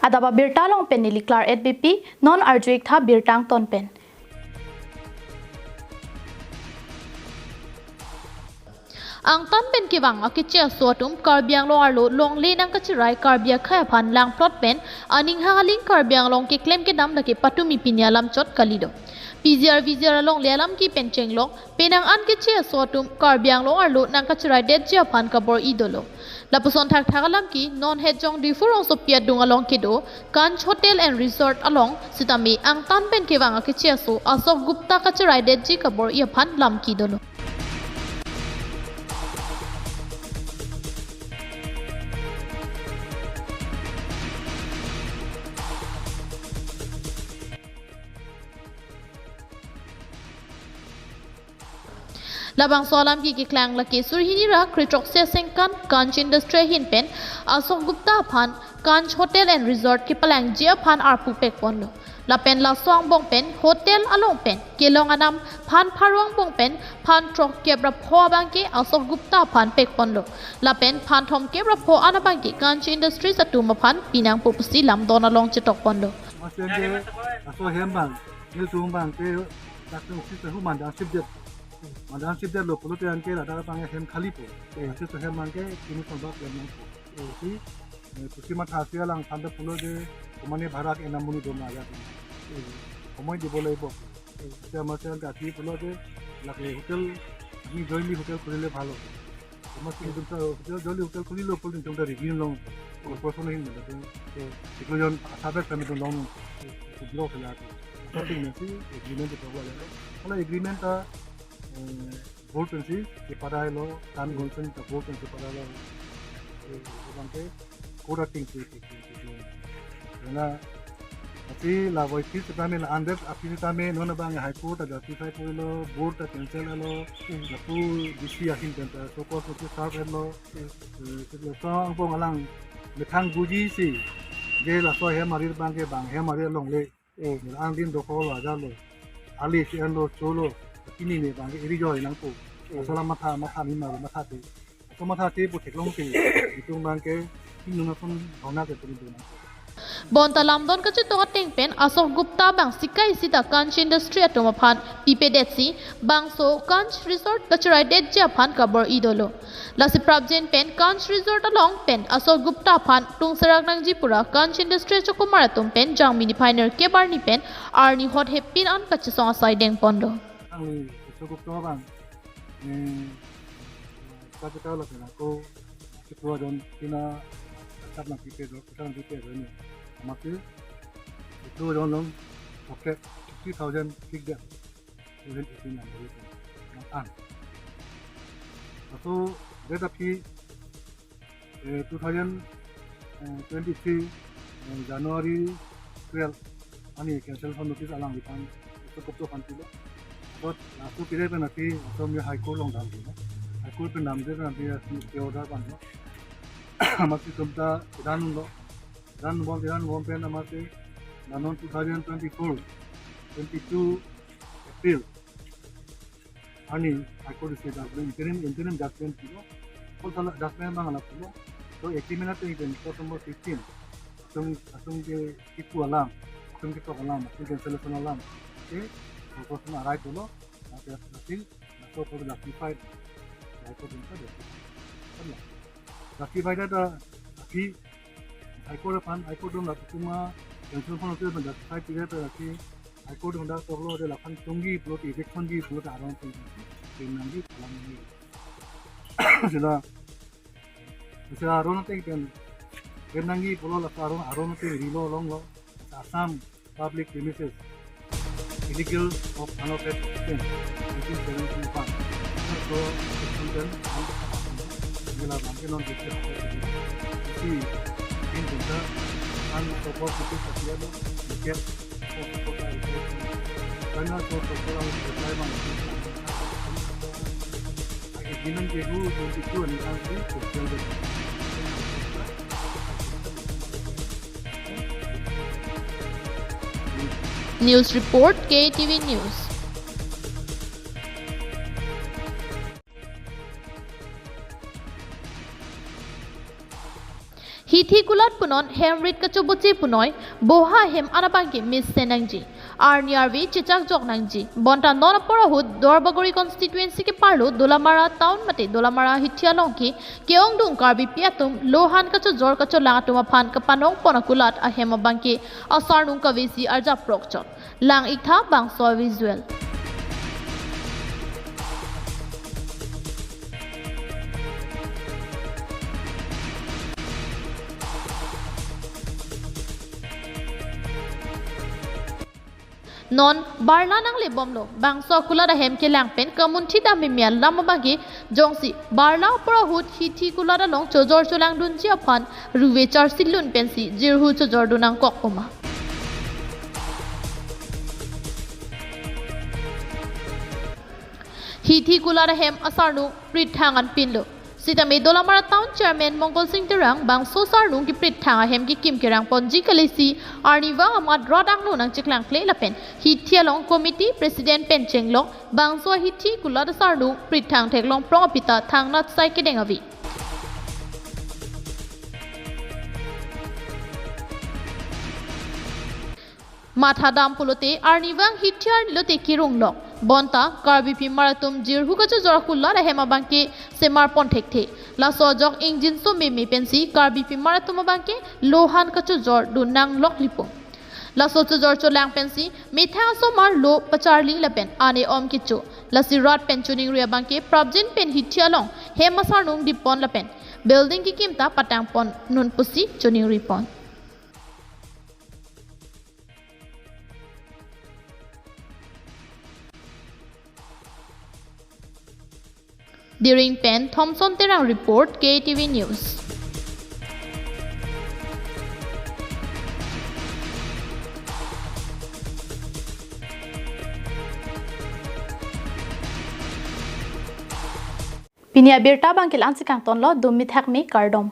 adaba birtalong pen niliklar EDBP non arjuik tha birtang ton pen ang tan pen ki bang akiche sotum karbiang lo arlo long le nang kachirai karbia khaya phan lang plot pen aning hangaling karbiang long ki claim ke dam daki patumi pinyalam chot kalido PZR long lelam ki pencheng long penang an kiche sotum karbiang lo arlo nang kachirai det jia phan kabor idolo lapuson thak thagalam ki non het jong difurong so pia dung along kido Kanch Hotel and Resort along sitami ang tan pen ki bang akiche so Asok Gupta kachirai det ji kabor ia phan lam kidolo labang solam ki klang laki surhinira kritok se sengkan Kanch Industry hin pen Asok Gupta phan Kanch Hotel and Resort ki palang jia phan arpu pek ponlo la pen la song bong pen hotel along pen kelong anam phan pharong bong pen phan trok kebra pho bang ki Asok Gupta phan pek ponlo la pen phan thom kebra pho anabang ki Kanch Industry satuma phan pinang popusi lam dona long chitok ponlo aso hembang il tumbang ke takung si human dan sibjet Madam sibjet lo puluh tiang ke ada panggil hem kali po itu tu hem mangke kini sebab yang mangko si pusi mata hasil lang tanda puluh de kumane bharak enam muni doma ya komoi di boleh bo saya macam kaki puluh de lakle hotel ni joili hotel khulile bhalo masih itu hotel joili hotel khulile puluh ni tumda review long person hin mele itu jon sahabat kami tu long blog ya tapi nanti agreement itu boleh kalau agreement ta vote pensi kepada lo kan golsen ta vote pensi kepada lo bangke koda ting karena tapi la voice kita kami la under apni kami nona bang high court ada justify lo board ta cancel lo la pu disi ahin tenta so ko so start lo so angpong alang lekang guji si je la so he marir bangke bang he marir long le ang din do ko la ja lo ali si an lo cholo ini nih bang, ini joy nangku. Masalah mata ni malu mata tu. Atau mata tu buat long tu. Itu bang ke ini nuna pun orang ke tu nangku. Bonta lamdon kachi to ateng pen Asok Gupta bang sikai sita Kanch Industry atoma phan pipedetsi bang so Kanch Resort kachirai det ja phan kabor idolo lasi prabjen pen Kanch Resort along pen Asok Gupta phan tung sarak nang jipura Kanch Industry chokumar atom pen jang mini pioneer ke barni pen arni hot happy an kachi song asai deng pondo Angli cukup tua bang. Kita tahu lah kan aku ketua dan kita tak nak pikir kita nak pikir ni. Maka itu orang pakai 50,000 tiga. Bulan itu yang begitu. Nampak. Atau dia tapi 2023 Januari 12 ani cancel for notice alang dipan cukup tua kan tu. But aku pilih pun nanti atau dia high court long dalam ni. High court pun namanya nanti dia order pan. Masih kita dan bom pen masih nanon 2024 22 April. Ani high court se dah interim judgment tu. Kalau salah judgment bang anak tu. So agreement tu ini September 15. Asung ke itu alam, asung kita alam, asung cancellation alam. Okay. Proposal arai dulu, nanti masuk ke justified, itu bisa deh. Kan? Justified ada, tapi aku dong nggak cuma yang cuma itu justified tidak tapi aku dong dah kalau ada lapan tunggi, belum ejection di, belum ada orang pun nanti dalam ini. Sudah arun nanti kan, nanti belum lapan arun nanti rilo long lo, Assam Public Premises. Illegal of unauthorized substance 1971. So, kemudian bila nanti non dikir si in kita unauthorized substance itu dikir karena so orang supply mana agreement itu ni nanti social. News Report KATV News. Hithi kulat punon hemrit kacubuci punoi boha hem anabangki miss senangji arniarvi chichak jok nangji bonta non porahut dorbagori constituency ke parlo dolamara town mate dolamara hithialongki keong dung karbi piatum lohan kacu jor kacu langatuma phan kapanong ponakulat ahem abangki asarnung kavisi arja prokchot lang ikha bangso visual non barla nang lebom lo bangso kula da hem ke lang pen kamun thi da mimial lam bagi jongsi barla prahut hithi kula da long chojor cholang dun chi aphan ruwe char silun pensi jirhu chojor dunang kok oma hithi kula da hem asarnu prithangan pinlo Sitame Dolamara Town Chairman Mongol Singh Terang bang sosar nung ki prit thanga hem ki kim kerang ponji kalisi arniwa amad rodang nang chiklang kle lapen hithialong committee president pen chenglong bang so hithi kulad sarnu prit thang theklong propita thang nat sai kedeng avi Matha dam pulote arniwang hithiar nilote kirung lok bonta karbipi maratum jirhu kachu jorakulla rahema bangke semar pon thekte la sojok injin so me pensi karbipi maratum bangke lohan kachu jor dunang lok lipo la sochu jor cholang pensi mitha so mar lo pacharli lapen ane om kichu la sirat penchuning ria bangke probjin pen hithialong hema sarnung dipon lapen building ki kimta patang pon nun pusi chuning ripon During Pen Thompson Terang report KATV News. Pinia birta bangkil ansikang tonlo dumit hakmi kardom.